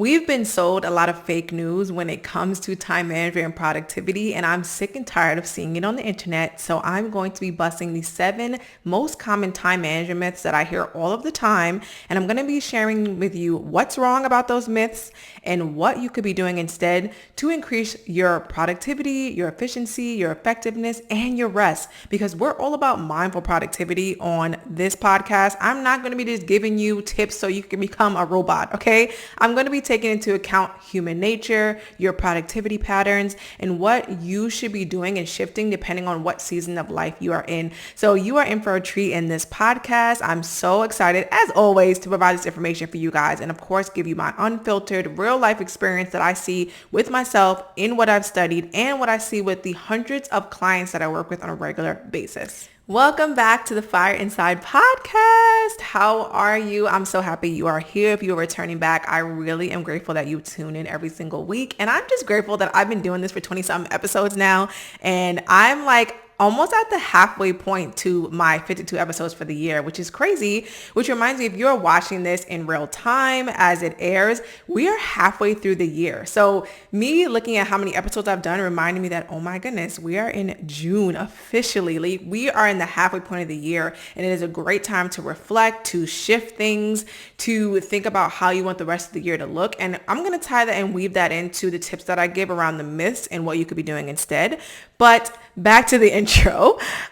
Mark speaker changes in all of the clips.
Speaker 1: We've been sold a lot of fake news when it comes to time management and productivity, and I'm sick and tired of seeing it on the internet. So I'm going to be busting the 7 most common time management myths that I hear all of the time. And I'm going to be sharing with you what's wrong about those myths and what you could be doing instead to increase your productivity, your efficiency, your effectiveness, and your rest. Because we're all about mindful productivity on this podcast. I'm not going to be just giving you tips so you can become a robot, okay? I'm going to be taking into account human nature, your productivity patterns, and what you should be doing and shifting depending on what season of life you are in. So you are in for a treat in this podcast. I'm so excited, as always, to provide this information for you guys and, of course, give you my unfiltered real life experience that I see with myself in what I've studied and what I see with the hundreds of clients that I work with on a regular basis. Welcome back to the Fire Inside podcast. How are you? I'm so happy you are here. If you are returning back, I really am grateful that you tune in every single week. And I'm just grateful that I've been doing this for 20-something episodes now. And I'm like almost at the halfway point to my 52 episodes for the year, which is crazy, which reminds me, if you're watching this in real time as it airs, we are halfway through the year. So me looking at how many episodes I've done reminded me that, oh my goodness, we are in June officially. We are in the halfway point of the year, and it is a great time to reflect, to shift things, to think about how you want the rest of the year to look. And I'm going to tie that and weave that into the tips that I give around the myths and what you could be doing instead. But back to the intro.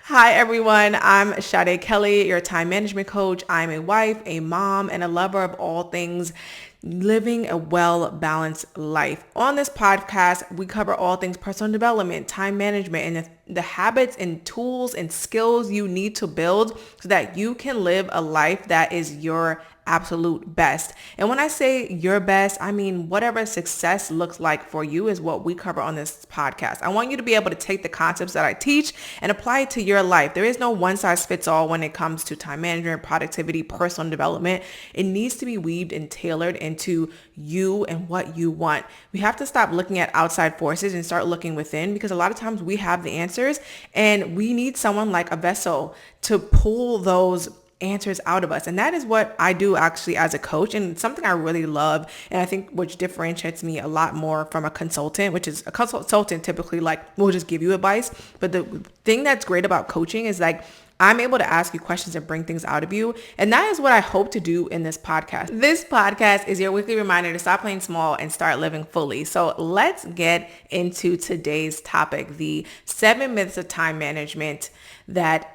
Speaker 1: Hi, everyone. I'm Sade Kelly, your time management coach. I'm a wife, a mom, and a lover of all things living a well-balanced life. On this podcast, we cover all things personal development, time management, and the habits and tools and skills you need to build so that you can live a life that is your absolute best. And when I say your best, I mean whatever success looks like for you is what we cover on this podcast. I want you to be able to take the concepts that I teach and apply it to your life. There is no one size fits all when it comes to time management, productivity, personal development. It needs to be weaved and tailored into you and what you want. We have to stop looking at outside forces and start looking within, because a lot of times we have the answers and we need someone like a vessel to pull those answers out of us. And that is what I do actually as a coach, and something I really love, and I think which differentiates me a lot more from a consultant, which is a consultant typically like will just give you advice. But the thing that's great about coaching is like I'm able to ask you questions and bring things out of you. And that is what I hope to do in this podcast. This podcast is your weekly reminder to stop playing small and start living fully. So let's get into today's topic, the 7 myths of time management that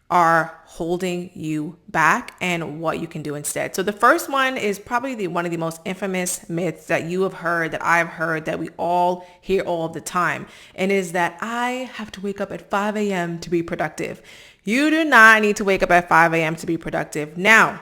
Speaker 1: are holding you back and what you can do instead. So the first one is probably one of the most infamous myths that you have heard, that I've heard, that we all hear all the time. And is that I have to wake up at 5 a.m. to be productive. You do not need to wake up at 5 a.m. to be productive. Now,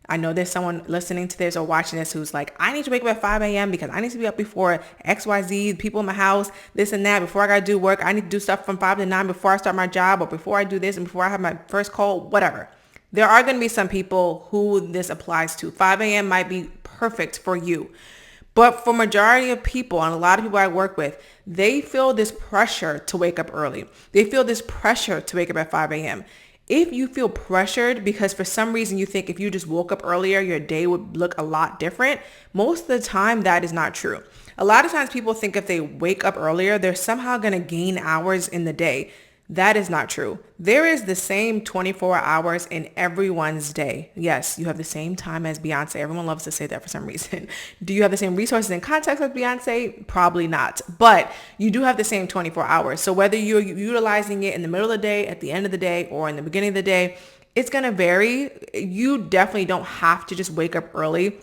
Speaker 1: I know there's someone listening to this or watching this who's like, I need to wake up at 5 a.m. because I need to be up before XYZ, people in my house, this and that. Before I got to do work, I need to do stuff from 5 to 9 before I start my job, or before I do this and before I have my first call, whatever. There are going to be some people who this applies to. 5 a.m. might be perfect for you. But for majority of people, and a lot of people I work with, they feel this pressure to wake up early. They feel this pressure to wake up at 5 a.m. If you feel pressured because for some reason you think if you just woke up earlier, your day would look a lot different, most of the time that is not true. A lot of times people think if they wake up earlier, they're somehow going to gain hours in the day. That is not true. There is the same 24 hours in everyone's day. Yes, you have the same time as Beyonce. Everyone loves to say that for some reason. Do you have the same resources and context as Beyonce? Probably not. But you do have the same 24 hours. So whether you're utilizing it in the middle of the day, at the end of the day, or in the beginning of the day, it's going to vary. You definitely don't have to just wake up early.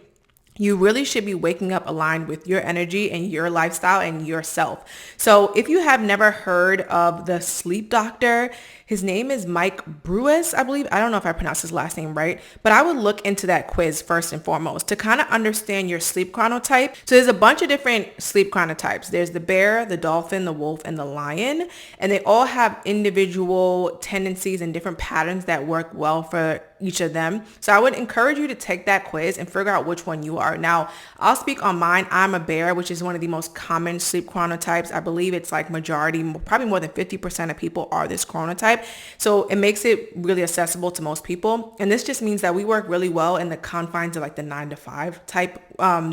Speaker 1: You really should be waking up aligned with your energy and your lifestyle and yourself. So if you have never heard of the sleep doctor, his name is Mike Brewis, I believe. I don't know if I pronounced his last name right, but I would look into that quiz first and foremost to kind of understand your sleep chronotype. So there's a bunch of different sleep chronotypes. There's the bear, the dolphin, the wolf, and the lion. And they all have individual tendencies and different patterns that work well for each of them. So I would encourage you to take that quiz and figure out which one you are. Now, I'll speak on mine. I'm a bear, which is one of the most common sleep chronotypes. I believe it's like majority, probably more than 50% of people are this chronotype. So it makes it really accessible to most people. And this just means that we work really well in the confines of like the 9 to 5 type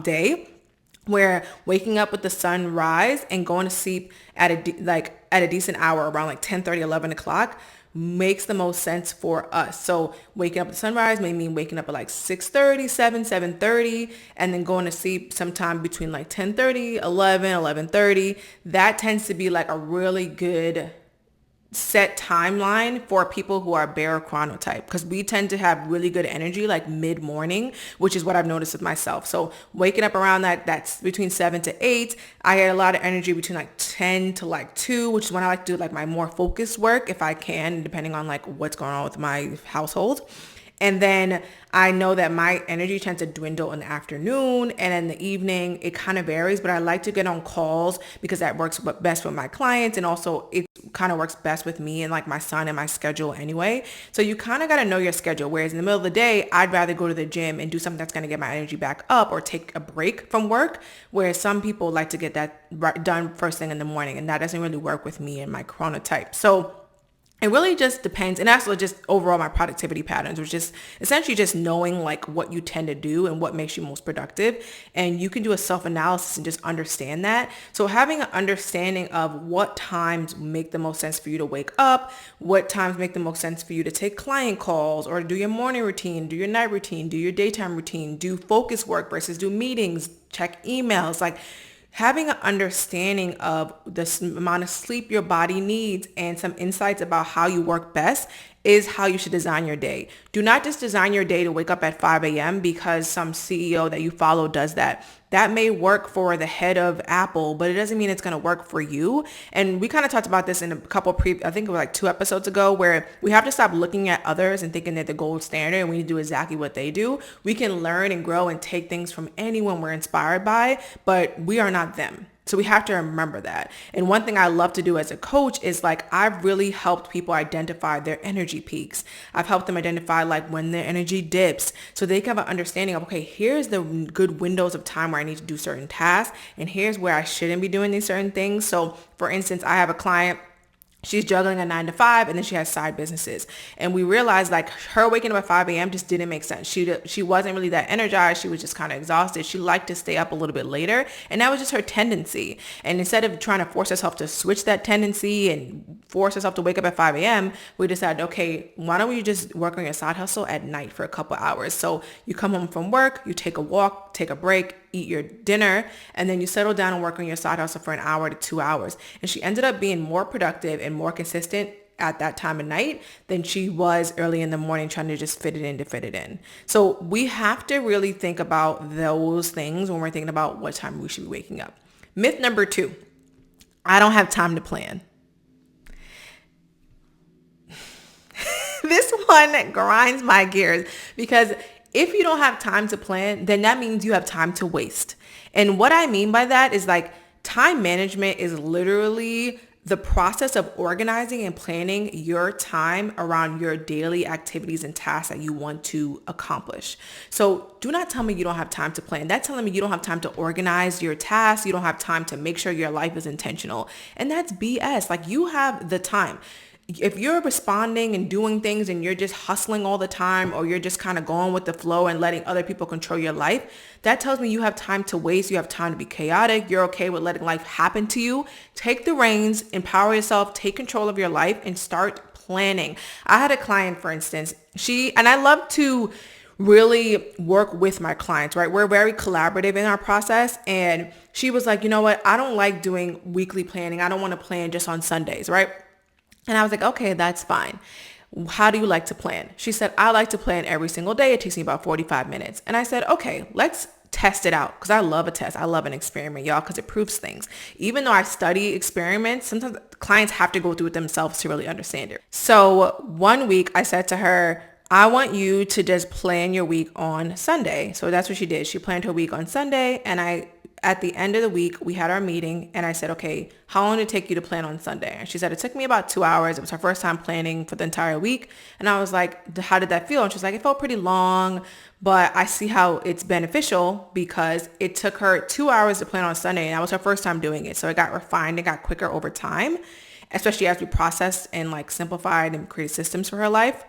Speaker 1: day. where waking up with the sunrise and going to sleep at at a decent hour around like 10:30, 11 o'clock makes the most sense for us. So waking up at sunrise may mean waking up at like 6:30, 7:30, and then going to sleep sometime between like 10:30, 11, 11:30. That tends to be like a really good set timeline for people who are barochronotype, because we tend to have really good energy like mid-morning, which is what I've noticed with myself. So waking up around that's between 7 to 8. I get a lot of energy between like 10 to like 2, which is when I like to do like my more focused work if I can, depending on like what's going on with my household. And then I know that my energy tends to dwindle in the afternoon, and in the evening it kind of varies, but I like to get on calls because that works best with my clients, and also it kind of works best with me and like my son and my schedule anyway. So you kind of got to know your schedule. Whereas in the middle of the day, I'd rather go to the gym and do something that's going to get my energy back up or take a break from work, whereas some people like to get that done first thing in the morning, and that doesn't really work with me and my chronotype. So it really just depends. And also just overall my productivity patterns, which is essentially just knowing like what you tend to do and what makes you most productive. And you can do a self-analysis and just understand that. So having an understanding of what times make the most sense for you to wake up, what times make the most sense for you to take client calls or do your morning routine, do your night routine, do your daytime routine, do focus work versus do meetings, check emails, like having an understanding of the amount of sleep your body needs and some insights about how you work best is how you should design your day. Do not just design your day to wake up at 5 a.m. because some CEO that you follow does that. That may work for the head of Apple, but it doesn't mean it's going to work for you. And we kind of talked about this in a couple I think it was like 2 episodes ago, where we have to stop looking at others and thinking they're the gold standard and we need to do exactly what they do. We can learn and grow and take things from anyone we're inspired by, but we are not them. So we have to remember that. And one thing I love to do as a coach is like, I've really helped people identify their energy peaks. I've helped them identify like when their energy dips so they can have an understanding of, okay, here's the good windows of time where I need to do certain tasks, and here's where I shouldn't be doing these certain things. So for instance, I have a client. She's juggling a 9 to 5 and then she has side businesses. And we realized like her waking up at 5 a.m. just didn't make sense. She wasn't really that energized. She was just kind of exhausted. She liked to stay up a little bit later. And that was just her tendency. And instead of trying to force herself to switch that tendency and force herself to wake up at 5 a.m., we decided, okay, why don't we just work on your side hustle at night for a couple hours? So you come home from work, you take a walk, take a break, eat your dinner, and then you settle down and work on your side hustle for an hour to 2 hours. And she ended up being more productive and more consistent at that time of night than she was early in the morning trying to just fit it in to fit it in. So we have to really think about those things when we're thinking about what time we should be waking up. Myth number 2, I don't have time to plan. This one grinds my gears because if you don't have time to plan, then that means you have time to waste. And what I mean by that is like time management is literally the process of organizing and planning your time around your daily activities and tasks that you want to accomplish. So do not tell me you don't have time to plan. That's telling me you don't have time to organize your tasks. You don't have time to make sure your life is intentional. And that's BS. Like you have the time. If you're responding and doing things and you're just hustling all the time, or you're just kind of going with the flow and letting other people control your life, that tells me you have time to waste. You have time to be chaotic. You're okay with letting life happen to you. Take the reins, empower yourself, take control of your life, and start planning. I had a client, for instance, and I love to really work with my clients, right? We're very collaborative in our process. And she was like, you know what? I don't like doing weekly planning. I don't want to plan just on Sundays, right? And I was like, okay, that's fine. How do you like to plan? She said, I like to plan every single day. It takes me about 45 minutes. And I said, okay, let's test it out, because I love a test. I love an experiment, y'all, because it proves things. Even though I study experiments, sometimes clients have to go through it themselves to really understand it. So one week I said to her, I want you to just plan your week on Sunday. So that's what she did. She planned her week on Sunday, and at the end of the week, we had our meeting, and I said, okay, how long did it take you to plan on Sunday? And she said, it took me about 2 hours. It was her first time planning for the entire week. And I was like, how did that feel? And she was like, it felt pretty long, but I see how it's beneficial because it took her 2 hours to plan on Sunday, and that was her first time doing it. So it got refined, it got quicker over time, especially as we processed and like simplified and created systems for her life.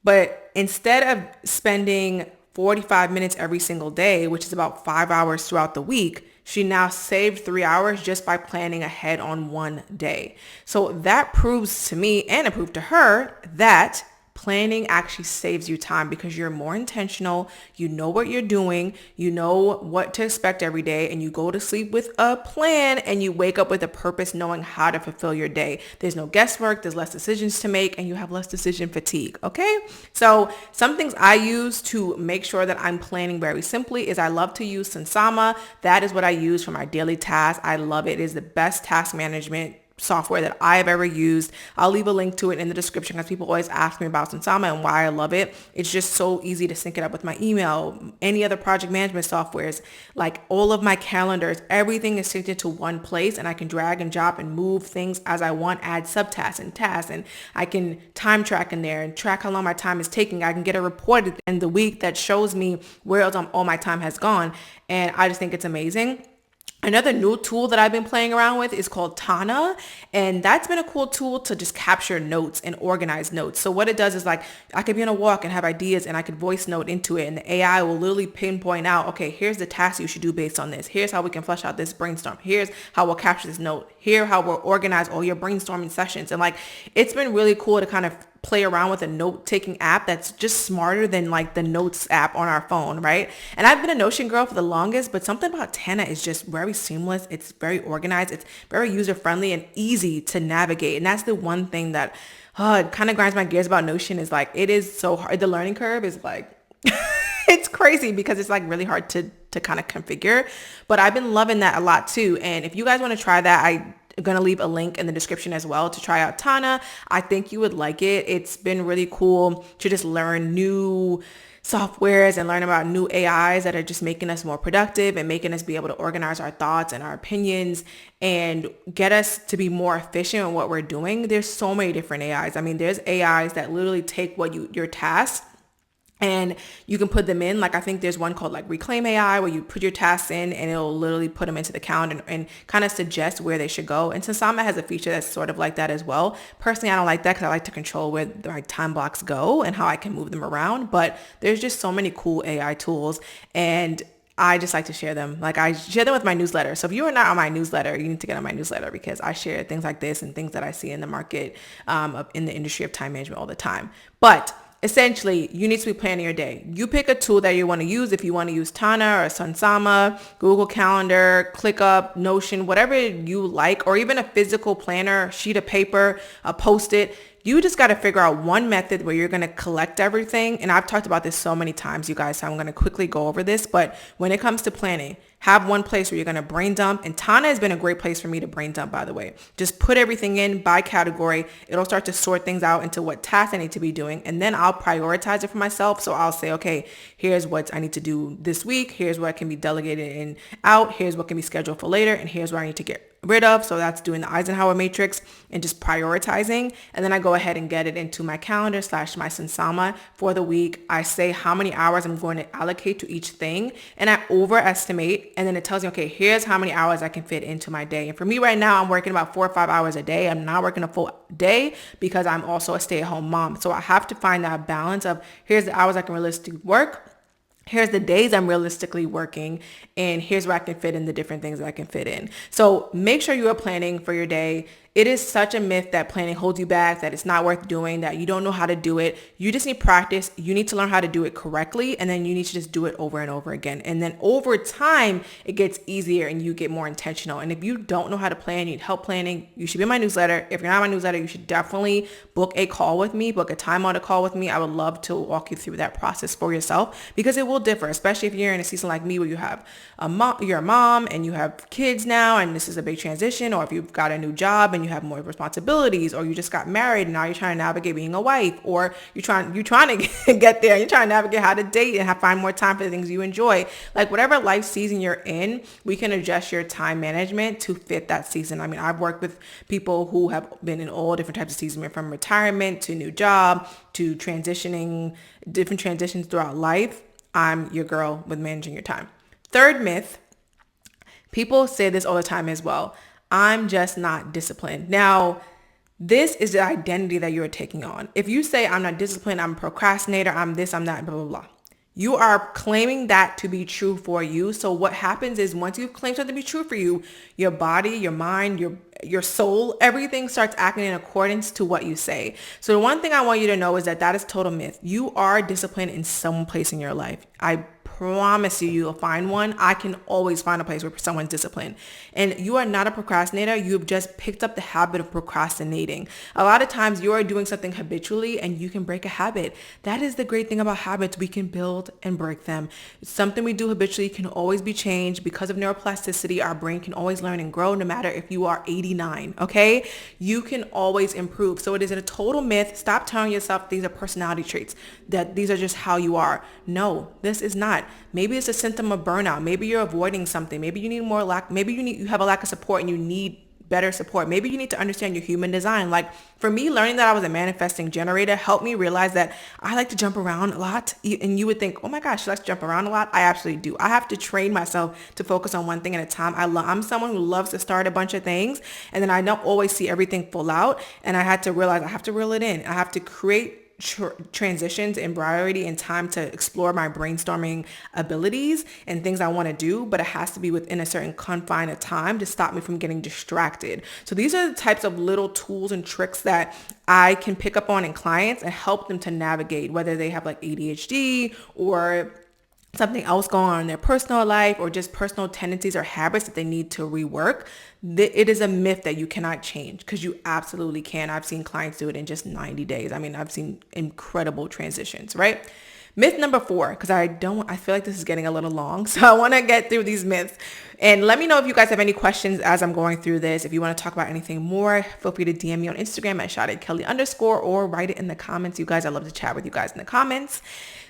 Speaker 1: But instead of spending 45 minutes every single day, which is about 5 hours throughout the week, She now saved 3 hours just by planning ahead on one day. So that proves to me and it proved to her that planning actually saves you time because you're more intentional. You know what you're doing. You know what to expect every day, and you go to sleep with a plan and you wake up with a purpose, knowing how to fulfill your day. There's no guesswork. There's less decisions to make, and you have less decision fatigue. Okay. So some things I use to make sure that I'm planning very simply is I love to use Sansama. That is what I use for my daily tasks. I love it. It is the best task management software that I have ever used. I'll leave a link to it in the description because people always ask me about Sansama and why I love it. It's just so easy to sync it up with my email, any other project management softwares, like all of my calendars, everything is synced into one place, and I can drag and drop and move things as I want, add subtasks and tasks, and I can time track in there and track how long my time is taking. I can get a report at the end of the week that shows me where all my time has gone. And I just think it's amazing. Another new tool that I've been playing around with is called Tana, and that's been a cool tool to just capture notes and organize notes. So what it does is, like, I could be on a walk and have ideas and I could voice note into it, and the AI will literally pinpoint out, okay, here's the task you should do based on this. Here's how we can flesh out this brainstorm. Here's how we'll capture this note. Here how we'll organize all your brainstorming sessions. And like, it's been really cool to kind of play around with a note-taking app that's just smarter than like the notes app on our phone, right? And I've been a Notion girl for the longest, but something about Tana is just very seamless. It's very organized. It's very user-friendly and easy to navigate. And that's the one thing that it kind of grinds my gears about Notion, is like, it is so hard. The learning curve is like, it's crazy because it's like really hard to kind of configure, but I've been loving that a lot too. And if you guys want to try that, I'm going to leave a link in the description as well to try out Tana. I think you would like it. It's been really cool to just learn new softwares and learn about new AIs that are just making us more productive and making us be able to organize our thoughts and our opinions and get us to be more efficient in what we're doing. There's so many different AIs. I mean, there's AIs that literally take your tasks and you can put them in. Like, I think there's one called like Reclaim AI where you put your tasks in and it'll literally put them into the calendar and kind of suggest where they should go. And Sansama has a feature that's sort of like that as well. Personally, I don't like that because I like to control where my time blocks go and how I can move them around. But there's just so many cool AI tools, and I just like to share them. Like, I share them with my newsletter. So if you are not on my newsletter, you need to get on my newsletter because I share things like this and things that I see in the market, in the industry of time management all the time. But essentially, you need to be planning your day. You pick a tool that you want to use. If you want to use Tana or Sansama, Google Calendar, ClickUp, Notion, whatever you like, or even a physical planner, sheet of paper, a Post-it. You just got to figure out one method where you're going to collect everything. And I've talked about this so many times, you guys, so I'm going to quickly go over this. But when it comes to planning, have one place where you're going to brain dump. And Tana has been a great place for me to brain dump, by the way. Just put everything in by category. It'll start to sort things out into what tasks I need to be doing. And then I'll prioritize it for myself. So I'll say, okay, here's what I need to do this week. Here's what can be delegated and out. Here's what can be scheduled for later. And here's what I need to get rid of. So that's doing the Eisenhower matrix and just prioritizing. And then I go ahead and get it into my calendar / my Sansama for the week. I say how many hours I'm going to allocate to each thing, and I overestimate. And then it tells me, okay, here's how many hours I can fit into my day. And for me right now, I'm working about 4 or 5 hours a day. I'm not working a full day because I'm also a stay-at-home mom. So I have to find that balance of here's the hours I can realistically work. Here's the days I'm realistically working, and here's where I can fit in the different things that I can fit in. So make sure you are planning for your day. It is such a myth that planning holds you back, that it's not worth doing, that you don't know how to do it. You just need practice. You need to learn how to do it correctly, and then you need to just do it over and over again. And then over time, it gets easier and you get more intentional. And if you don't know how to plan, you need help planning, you should be in my newsletter. If you're not in my newsletter, you should definitely book a call with me, book a Time Audit call with me. I would love to walk you through that process for yourself because it will differ, especially if you're in a season like me where you have you're a mom and you have kids now, and this is a big transition, or if you've got a new job and you have more responsibilities, or you just got married and now you're trying to navigate being a wife, or you're trying to get there, you're trying to navigate how to date and find more time for the things you enjoy. Like, whatever life season you're in, we can adjust your time management to fit that season. I mean, I've worked with people who have been in all different types of seasons, from retirement to new job to transitioning, different transitions throughout life. I'm your girl with managing your time. Third myth, people say this all the time as well: I'm just not disciplined. Now, this is the identity that you're taking on. If you say I'm not disciplined, I'm a procrastinator, I'm this, I'm that, blah, blah, blah, You are claiming that to be true for you. So what happens is once you've claimed something to be true for you, your body, your mind, your soul, everything starts acting in accordance to what you say. So the one thing I want you to know is that is total myth. You are disciplined in some place in your life. I promise you'll find one. I can always find a place where someone's disciplined. And you are not a procrastinator. You've just picked up the habit of procrastinating. A lot of times you are doing something habitually and you can break a habit. That is the great thing about habits. We can build and break them. Something we do habitually can always be changed. Because of neuroplasticity, our brain can always learn and grow no matter if you are 89, okay? You can always improve. So it is a total myth. Stop telling yourself these are personality traits, that these are just how you are. No, this is not. Maybe it's a symptom of burnout. Maybe you're avoiding something. Maybe you need maybe you have a lack of support and you need better support. Maybe you need to understand your human design. Like for me, learning that I was a manifesting generator helped me realize that I like to jump around a lot. And you would think, oh my gosh, she likes to jump around a lot. I absolutely do. I have to train myself to focus on one thing at a time. I'm someone who loves to start a bunch of things and then I don't always see everything full out. And I had to realize I have to reel it in. I have to create transitions and priority and time to explore my brainstorming abilities and things I want to do, but it has to be within a certain confine of time to stop me from getting distracted. So these are the types of little tools and tricks that I can pick up on in clients and help them to navigate, whether they have like ADHD or something else going on in their personal life or just personal tendencies or habits that they need to rework. It is a myth that you cannot change because you absolutely can. I've seen clients do it in just 90 days. I mean, I've seen incredible transitions, right? Myth number 4, because I feel like this is getting a little long. So I want to get through these myths and let me know if you guys have any questions as I'm going through this. If you want to talk about anything more, feel free to DM me on Instagram at ShadeKelly_ or write it in the comments. You guys, I love to chat with you guys in the comments.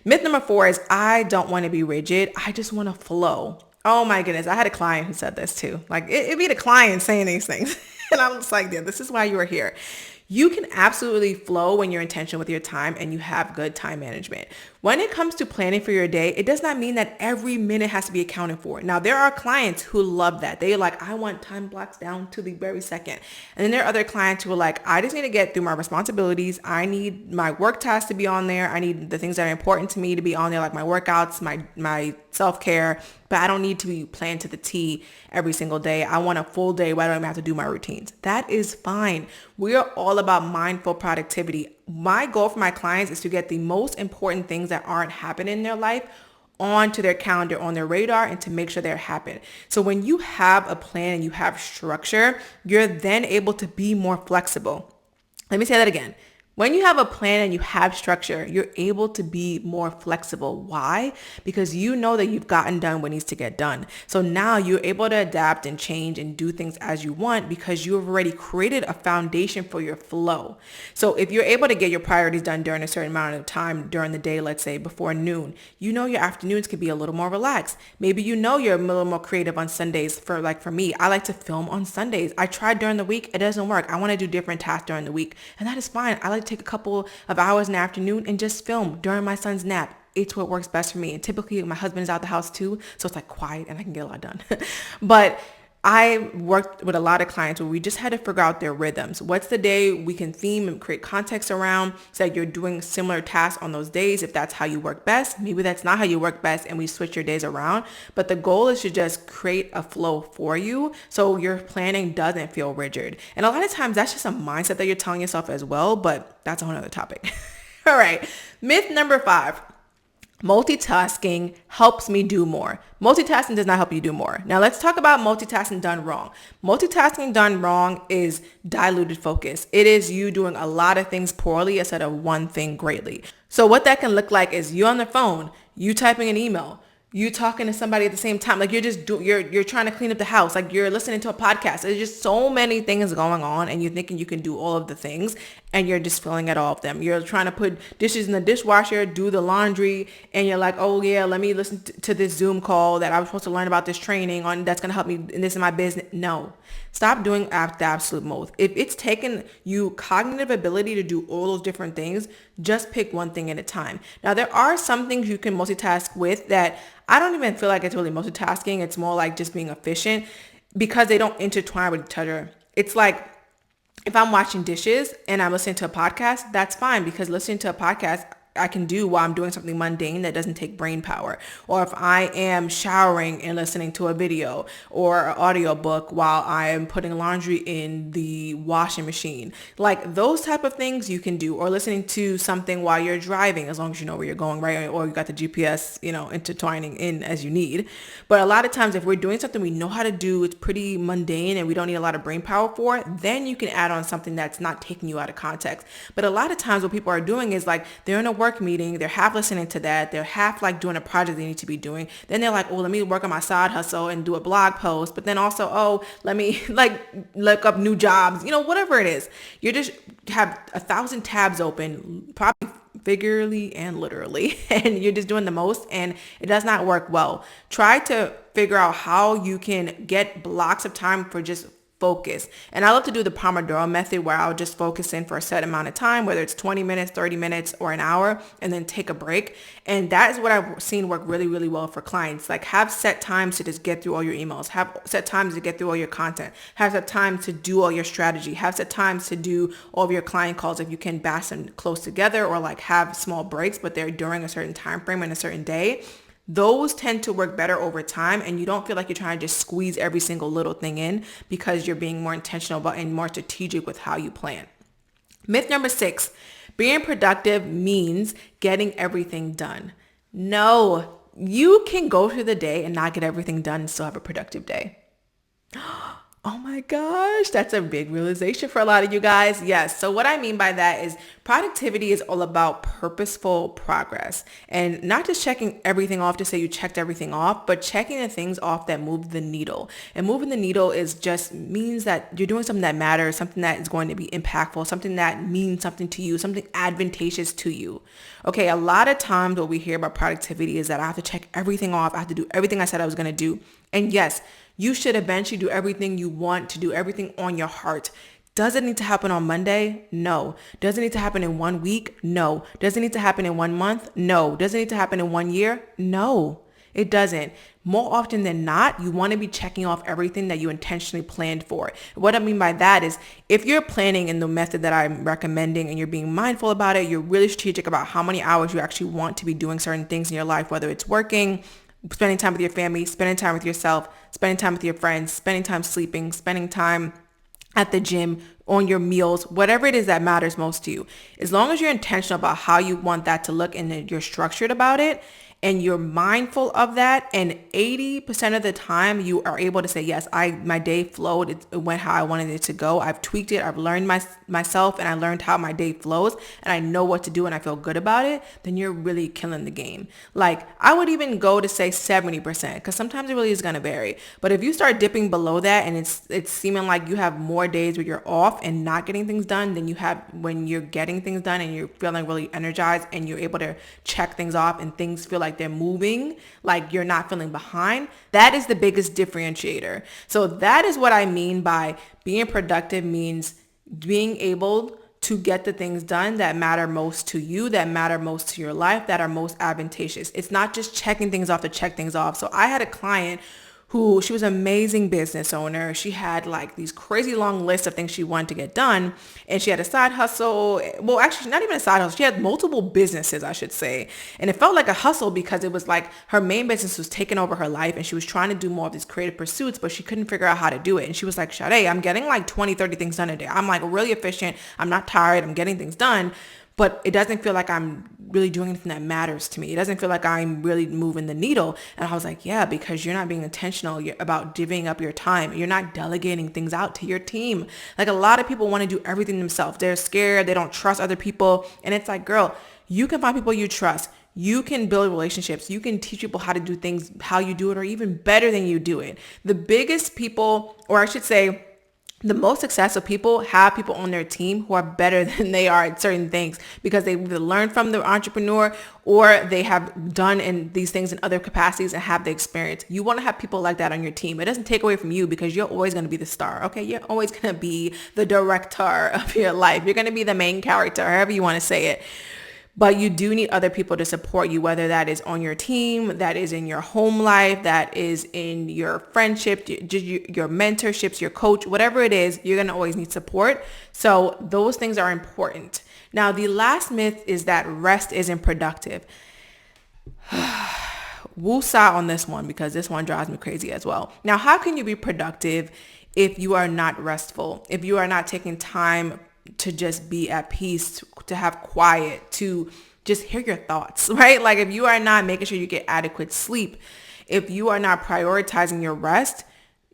Speaker 1: Myth number 4 is I don't want to be rigid. I just want to flow. Oh my goodness. I had a client who said this too. Like it'd be the client saying these things. And I'm just like, yeah, this is why you are here. You can absolutely flow when you're intentional with your time and you have good time management. When it comes to planning for your day, it does not mean that every minute has to be accounted for. Now, there are clients who love that. They're like, I want time blocks down to the very second. And then there are other clients who are like, I just need to get through my responsibilities. I need my work tasks to be on there. I need the things that are important to me to be on there, like my workouts, my self-care, but I don't need to be planned to the T every single day. I want a full day where I don't even have to do my routines. That is fine. We are all about mindful productivity. My goal for my clients is to get the most important things that aren't happening in their life onto their calendar, on their radar, and to make sure they're happening. So when you have a plan and you have structure, you're then able to be more flexible. Let me say that again. When you have a plan and you have structure, you're able to be more flexible. Why? Because you know that you've gotten done what needs to get done. So now you're able to adapt and change and do things as you want because you've already created a foundation for your flow. So if you're able to get your priorities done during a certain amount of time during the day, let's say before noon, you know your afternoons can be a little more relaxed. Maybe you know you're a little more creative on Sundays. For me, I like to film on Sundays. I tried during the week. It doesn't work. I want to do different tasks during the week, and that is fine. I like take a couple of hours in the afternoon and just film during my son's nap. It's what works best for me. And typically my husband is out the house too, so it's like quiet and I can get a lot done. But I worked with a lot of clients where we just had to figure out their rhythms. What's the day we can theme and create context around so that you're doing similar tasks on those days if that's how you work best. Maybe that's not how you work best and we switch your days around. But the goal is to just create a flow for you so your planning doesn't feel rigid. And a lot of times that's just a mindset that you're telling yourself as well, but that's a whole other topic. All right. Myth number 5. Multitasking helps me do more. Multitasking does not help you do more. Now let's talk about multitasking done wrong. Multitasking done wrong is diluted focus. It is you doing a lot of things poorly instead of one thing greatly. So what that can look like is you on the phone, you typing an email, you talking to somebody at the same time. Like you're trying to clean up the house. Like you're listening to a podcast. There's just so many things going on and you're thinking you can do all of the things and you're just failing at all of them. You're trying to put dishes in the dishwasher, do the laundry, and you're like, oh yeah, let me listen to this Zoom call that I was supposed to learn about this training on that's going to help me in this in my business. No, stop doing the absolute most. If it's taken you cognitive ability to do all those different things, just pick one thing at a time. Now there are some things you can multitask with that I don't even feel like it's really multitasking. It's more like just being efficient because they don't intertwine with each other. It's like if I'm washing dishes and I'm listening to a podcast, that's fine because listening to a podcast, I can do while I'm doing something mundane that doesn't take brain power. Or if I am showering and listening to a video or an audio book while I am putting laundry in the washing machine. Like those type of things you can do, or listening to something while you're driving, as long as you know where you're going, right? Or you got the GPS, intertwining in as you need. But a lot of times if we're doing something we know how to do, it's pretty mundane and we don't need a lot of brain power for it, then you can add on something that's not taking you out of context. But a lot of times what people are doing is like they're in a work meeting, they're half listening to that, they're half like doing a project they need to be doing. Then they're like, oh, let me work on my side hustle and do a blog post. But then also, oh, let me like look up new jobs, whatever it is. You just have 1,000 tabs open, probably figuratively and literally, and you're just doing the most, and it does not work well. Try to figure out how you can get blocks of time for just focus. And I love to do the Pomodoro method, where I'll just focus in for a set amount of time, whether it's 20 minutes, 30 minutes, or an hour, and then take a break. And that is what I've seen work really, really well for clients. Like have set times to just get through all your emails, have set times to get through all your content, have set times to do all your strategy, have set times to do all of your client calls if you can batch them close together, or like have small breaks, but they're during a certain time frame in a certain day. Those tend to work better over time, and you don't feel like you're trying to just squeeze every single little thing in, because you're being more intentional about and more strategic with how you plan. Myth number 6, being productive means getting everything done. No, you can go through the day and not get everything done and still have a productive day. Oh my gosh, that's a big realization for a lot of you guys. Yes. So what I mean by that is productivity is all about purposeful progress, and not just checking everything off to say you checked everything off, but checking the things off that move the needle. And moving the needle is just means that you're doing something that matters, something that is going to be impactful, something that means something to you, something advantageous to you. Okay. A lot of times what we hear about productivity is that I have to check everything off. I have to do everything I said I was going to do. And yes, you should eventually do everything you want to do, everything on your heart. Does it need to happen on Monday? No. Does it need to happen in 1 week? No. Does it need to happen in 1 month? No. Does it need to happen in 1 year? No, it doesn't. More often than not, you want to be checking off everything that you intentionally planned for. What I mean by that is if you're planning in the method that I'm recommending and you're being mindful about it, you're really strategic about how many hours you actually want to be doing certain things in your life, whether it's working, spending time with your family, spending time with yourself, spending time with your friends, spending time sleeping, spending time at the gym, on your meals, whatever it is that matters most to you. As long as you're intentional about how you want that to look and you're structured about it, and you're mindful of that, and 80% of the time you are able to say, yes, my day flowed, it went how I wanted it to go. I've tweaked it, I've learned myself, and I learned how my day flows, and I know what to do, and I feel good about it, then you're really killing the game. Like I would even go to say 70%, because sometimes it really is going to vary. But if you start dipping below that, and it's seeming like you have more days where you're off and not getting things done than you have when you're getting things done, and you're feeling really energized, and you're able to check things off, and things feel like they're moving, like you're not feeling behind, that is the biggest differentiator. So that is what I mean by being productive means being able to get the things done that matter most to you, that matter most to your life, that are most advantageous. It's not just checking things off to check things off. So I had a client who, she was an amazing business owner. She had like these crazy long lists of things she wanted to get done. And she had a side hustle. Well, actually not even a side hustle. She had multiple businesses, I should say. And it felt like a hustle because it was like her main business was taking over her life, and she was trying to do more of these creative pursuits, but she couldn't figure out how to do it. And she was like, Sade, I'm getting like 20, 30 things done a day. I'm like really efficient. I'm not tired. I'm getting things done. But it doesn't feel like I'm really doing anything that matters to me. It doesn't feel like I'm really moving the needle. And I was like, yeah, because you're not being intentional about divvying up your time. You're not delegating things out to your team. Like a lot of people want to do everything themselves. They're scared. They don't trust other people. And it's like, girl, you can find people you trust. You can build relationships. You can teach people how to do things, how you do it, or even better than you do it. The biggest people, or I should say, the most successful people have people on their team who are better than they are at certain things, because they've either learned from the entrepreneur or they have done in these things in other capacities and have the experience. You want to have people like that on your team. It doesn't take away from you, because you're always going to be the star. Okay. You're always going to be the director of your life. You're going to be the main character, however you want to say it. But you do need other people to support you, whether that is on your team, that is in your home life, that is in your friendship, your mentorships, your coach, whatever it is, you're going to always need support. So those things are important. Now, the last myth is that rest isn't productive. Woosah on this one, because this one drives me crazy as well. Now, how can you be productive if you are not restful, if you are not taking time to just be at peace, to have quiet, to just hear your thoughts, right? Like if you are not making sure you get adequate sleep, if you are not prioritizing your rest,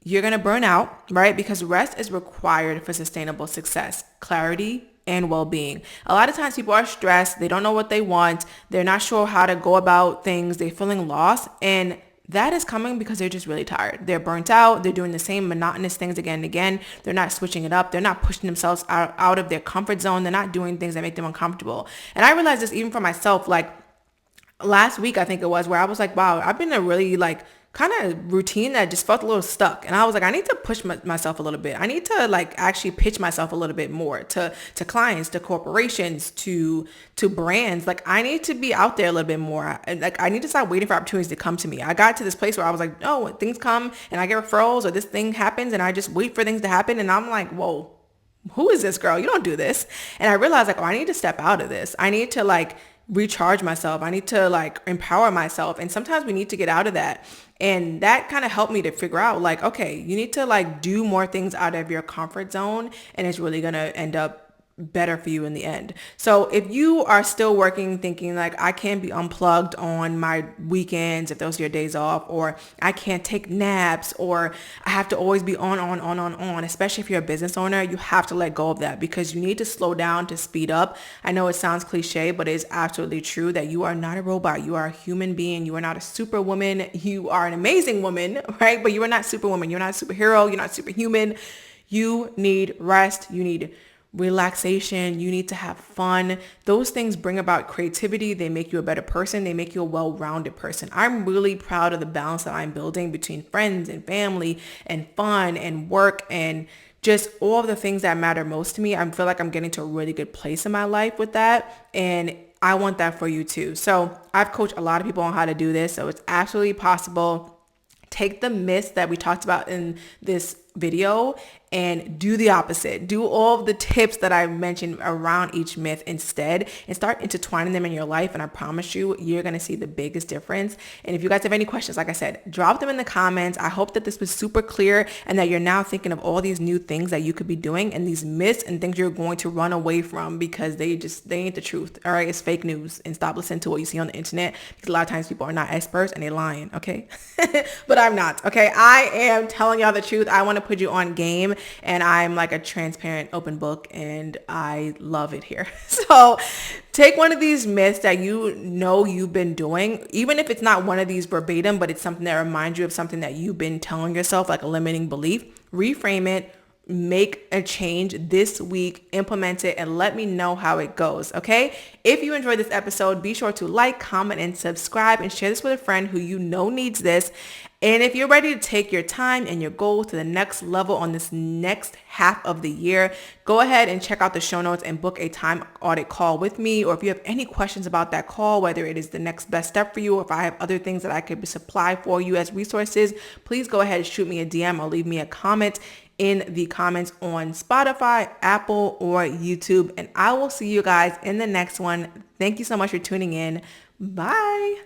Speaker 1: you're going to burn out, right? Because rest is required for sustainable success, clarity, and well-being. A lot of times people are stressed. They don't know what they want. They're not sure how to go about things. They're feeling lost. And that is coming because they're just really tired. They're burnt out. They're doing the same monotonous things again and again. They're not switching it up. They're not pushing themselves out of their comfort zone. They're not doing things that make them uncomfortable. And I realized this even for myself, like last week, I think it was, where I was like, wow, I've been in a really like kind of routine that just felt a little stuck. And I was like, I need to push myself a little bit. I need to like actually pitch myself a little bit more to clients, to corporations, to brands. Like I need to be out there a little bit more. Like I need to stop waiting for opportunities to come to me. I got to this place where I was like, oh, things come and I get referrals or this thing happens and I just wait for things to happen. And I'm like, whoa, who is this girl? You don't do this. And I realized like, oh, I need to step out of this. I need to like recharge myself. I need to like empower myself. And sometimes we need to get out of that. And that kind of helped me to figure out like, okay, you need to like do more things out of your comfort zone. And it's really going to end up better for you in the end. So if you are still working thinking like I can't be unplugged on my weekends if those are your days off, or I can't take naps, or I have to always be on, especially if you're a business owner, you have to let go of that because you need to slow down to speed up. I know it sounds cliche, but it is absolutely true that you are not a robot. You are a human being. You are not a superwoman. You are an amazing woman, right? But you are not superwoman. You're not a superhero. You're not superhuman. You need rest. You need relaxation. You need to have fun. Those things bring about creativity. They make you a better person. They make you a well-rounded person. I'm really proud of the balance that I'm building between friends and family and fun and work and just all of the things that matter most to me. I feel like I'm getting to a really good place in my life with that. And I want that for you too. So I've coached a lot of people on how to do this. So it's absolutely possible. Take the myths that we talked about in this video and do the opposite. Do all of the tips that I mentioned around each myth instead and start intertwining them in your life. And I promise you, you're going to see the biggest difference. And if you guys have any questions, like I said, drop them in the comments. I hope that this was super clear and that you're now thinking of all these new things that you could be doing and these myths and things you're going to run away from because they ain't the truth. All right. It's fake news, and stop listening to what you see on the internet because a lot of times people are not experts and they're lying. Okay. But I'm not. Okay. I am telling y'all the truth. I want to put you on game. And I'm like a transparent open book and I love it here. So take one of these myths that you know you've been doing, even if it's not one of these verbatim, but it's something that reminds you of something that you've been telling yourself, like a limiting belief, reframe it, make a change this week, implement it, and let me know how it goes. Okay. If you enjoyed this episode, be sure to like, comment, and subscribe and share this with a friend who you know needs this. And if you're ready to take your time and your goals to the next level on this next half of the year, go ahead and check out the show notes and book a time audit call with me. Or if you have any questions about that call, whether it is the next best step for you, or if I have other things that I could supply for you as resources, please go ahead and shoot me a DM or leave me a comment in the comments on Spotify, Apple, or YouTube. And I will see you guys in the next one. Thank you so much for tuning in. Bye.